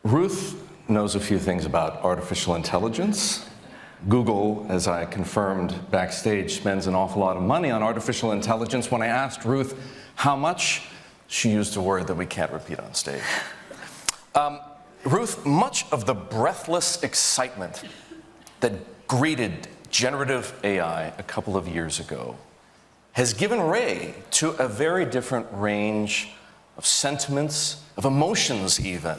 Ruth knows a few things about artificial intelligence. Google, as I confirmed backstage, spends an awful lot of money on artificial intelligence. When I asked Ruth how much, she used a word that we can't repeat on stage. Ruth, much of the breathless excitement that greeted generative AI a couple of years ago has given way to a very different range of sentiments, of emotions even.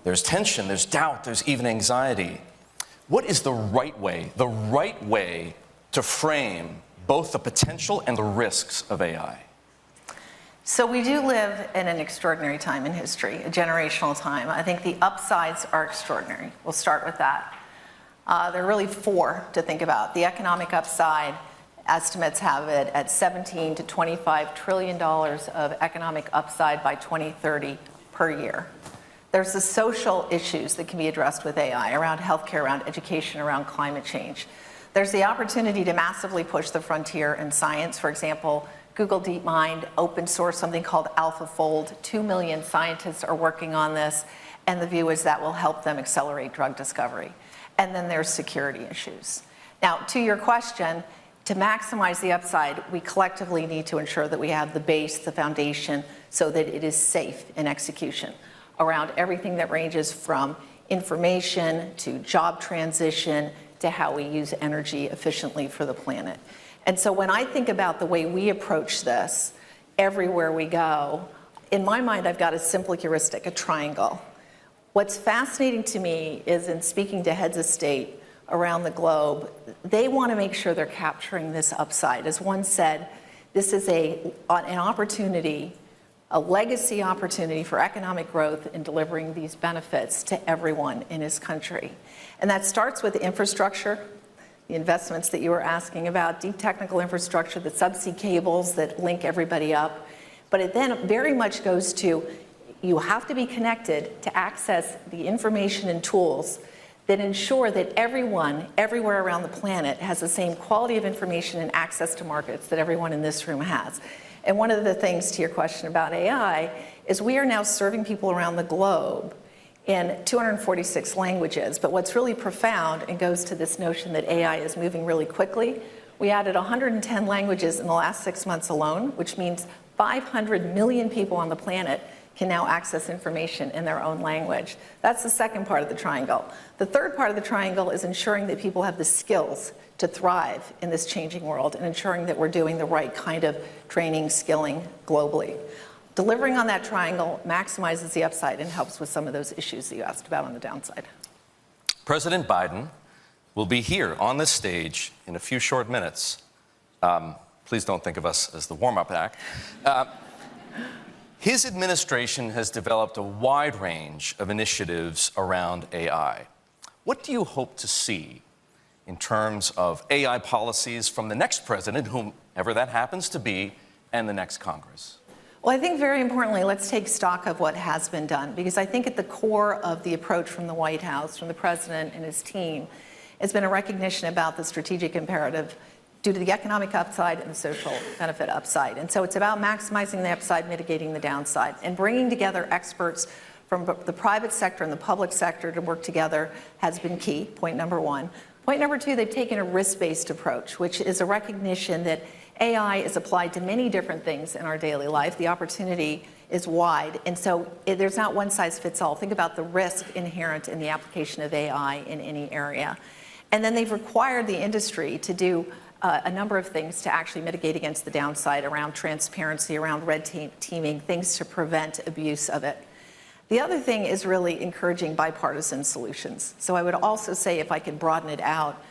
There's tension, there's doubt, there's even anxiety. What is the right way to frame both the potential and the risks of AI? So we do live in an extraordinary time in history, a generational time. I think the upsides are extraordinary. We'll start with that. There are really four to think about. The economic upside, estimates have it at $17 to $25 trillion of economic upside by 2030 per year. There's the social issues that can be addressed with AI around healthcare, around education, around climate change. There's the opportunity to massively push the frontier in science. For example, Google DeepMind open source something called AlphaFold. 2 million scientists are working on this, and the view is that will help them accelerate drug discovery. And then there's security issues. Now, to your question, to maximize the upside, we collectively need to ensure that we have the base, the foundation, so that it is safe in execution around everything that ranges from information to job transition to how we use energy efficiently for the planet. And so when I think about the way we approach this, everywhere we go, in my mind, I've got a simple heuristic, a triangle. What's fascinating to me is in speaking to heads of state around the globe, they want to make sure they're capturing this upside. As one said, this is an opportunity, a legacy opportunity for economic growth in delivering these benefits to everyone in his country. And that starts with infrastructure, the investments that you were asking about, deep technical infrastructure, the subsea cables that link everybody up. But it then very much goes to, you have to be connected to access the information and tools that ensure that everyone, everywhere around the planet, has the same quality of information and access to markets that everyone in this room has. And one of the things to your question about AI is we are now serving people around the globe in 246 languages. But what's really profound and goes to this notion that AI is moving really quickly, we added 110 languages in the last 6 months alone, which means 500 million people on the planet can now access information in their own language. That's the second part of the triangle. The third part of the triangle is ensuring that people have the skills to thrive in this changing world and ensuring that we're doing the right kind of training, skilling globally. Delivering on that triangle maximizes the upside and helps with some of those issues that you asked about on the downside. President Biden will be here on this stage in a few short minutes. Please don't think of us as the warm-up act. His administration has developed a wide range of initiatives around AI. What do you hope to see in terms of AI policies from the next president, whomever that happens to be, and the next Congress? Well, I think very importantly, let's take stock of what has been done, because I think at the core of the approach from the White House, from the president and his team, has been a recognition about the strategic imperative due to the economic upside and the social benefit upside. And so it's about maximizing the upside, mitigating the downside, and bringing together experts from the private sector and the public sector to work together has been key, point number one. Point number two, they've taken a risk-based approach, which is a recognition that AI is applied to many different things in our daily life. The opportunity is wide, and so there's not one size fits all. Think about the risk inherent in the application of AI in any area. And then they've required the industry to do a number of things to actually mitigate against the downside around transparency, around red teaming, things to prevent abuse of it. The other thing is really encouraging bipartisan solutions. So I would also say, if I could broaden it out,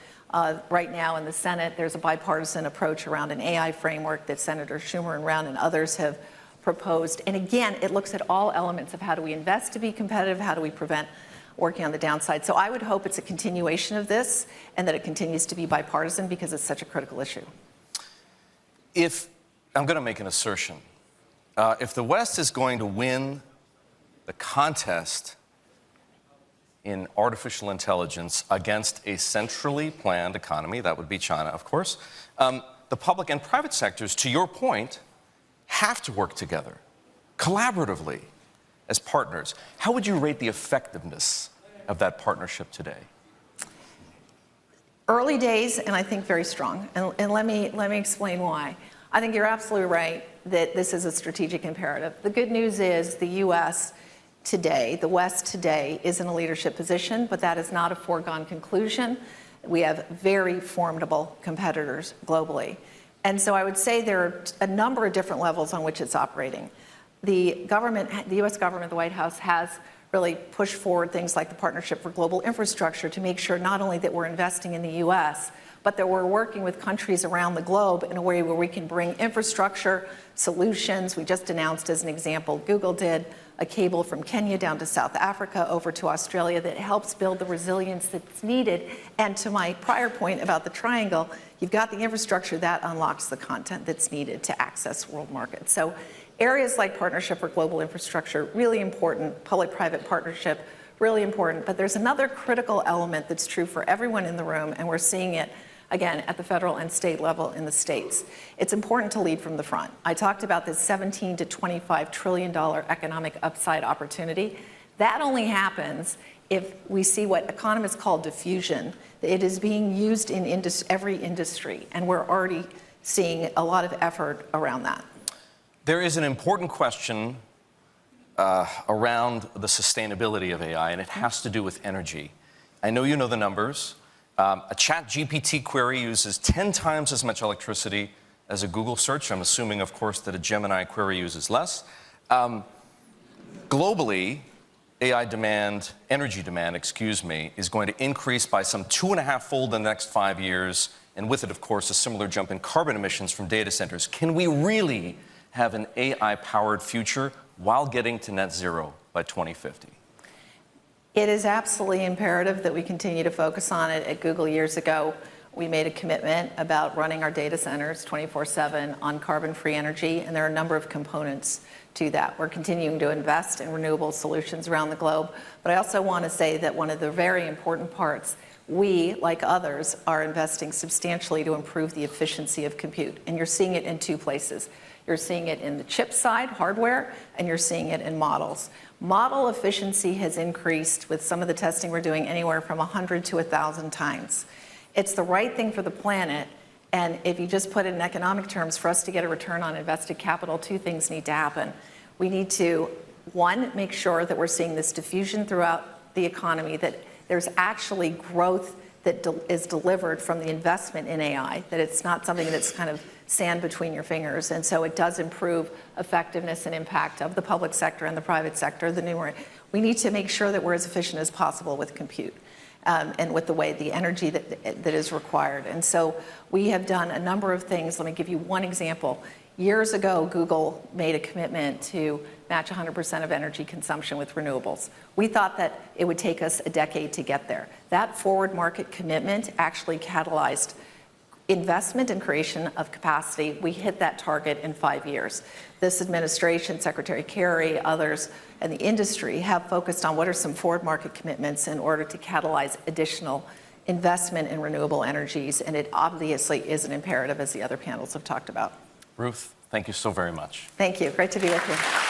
right now in the Senate, there's a bipartisan approach around an AI framework that Senator Schumer and Round and others have proposed. And again, it looks at all elements of how do we invest to be competitive, how do we prevent working on the downside. So I would hope it's a continuation of this and that it continues to be bipartisan because it's such a critical issue. I'm going to make an assertion. If the West is going to win the contest in artificial intelligence against a centrally planned economy, that would be China, of course, the public and private sectors, to your point, have to work together collaboratively as partners. How would you rate the effectiveness of that partnership today? Early days, and I think very strong. And let me explain why. I think you're absolutely right that this is a strategic imperative. The good news is the U.S. today, the West today, is in a leadership position, but that is not a foregone conclusion. We have very formidable competitors globally. And so I would say there are a number of different levels on which it's operating. The government, the U.S. government, the White House has really pushed forward things like the Partnership for Global Infrastructure to make sure not only that we're investing in the U.S., but that we're working with countries around the globe in a way where we can bring infrastructure solutions. We just announced, as an example, Google did a cable from Kenya down to South Africa over to Australia that helps build the resilience that's needed. And to my prior point about the triangle, you've got the infrastructure that unlocks the content that's needed to access world markets. So areas like Partnership for Global Infrastructure, really important. Public-private partnership, really important. But there's another critical element that's true for everyone in the room, and we're seeing it again, at the federal and state level in the states. It's important to lead from the front. I talked about this $17 to $25 trillion economic upside opportunity. That only happens if we see what economists call diffusion. It is being used in every industry, and we're already seeing a lot of effort around that. There is an important question around the sustainability of AI, and it has to do with energy. I know you know the numbers. A ChatGPT query uses 10 times as much electricity as a Google search. I'm assuming, of course, that a Gemini query uses less. Globally, AI demand, energy demand, is going to increase by some 2.5-fold in the next 5 years, and with it, of course, a similar jump in carbon emissions from data centers. Can we really have an AI-powered future while getting to net zero by 2050? It is absolutely imperative that we continue to focus on it. At Google years ago, we made a commitment about running our data centers 24/7 on carbon-free energy, and there are a number of components to that. We're continuing to invest in renewable solutions around the globe, but I also want to say that one of the very important parts, we, like others, are investing substantially to improve the efficiency of compute, and you're seeing it in two places. You're seeing it in the chip side, hardware, and you're seeing it in models. Model efficiency has increased with some of the testing we're doing anywhere from 100 to 1,000 times. It's the right thing for the planet, and if you just put it in economic terms, for us to get a return on invested capital, two things need to happen. We need to, one, make sure that we're seeing this diffusion throughout the economy, that there's actually growth that is delivered from the investment in AI, that it's not something that's kind of sand between your fingers. And so it does improve effectiveness and impact of the public sector and the private sector. We need to make sure that we're as efficient as possible with compute and with the energy that is required. And so we have done a number of things. Let me give you one example. Years ago, Google made a commitment to match 100% of energy consumption with renewables. We thought that it would take us a decade to get there. That forward market commitment actually catalyzed investment and creation of capacity. We hit that target in 5 years. This administration, Secretary Kerry, others, and the industry have focused on what are some forward market commitments in order to catalyze additional investment in renewable energies, and it obviously is an imperative, as the other panels have talked about. Ruth, thank you so very much. Thank you. Great to be with you.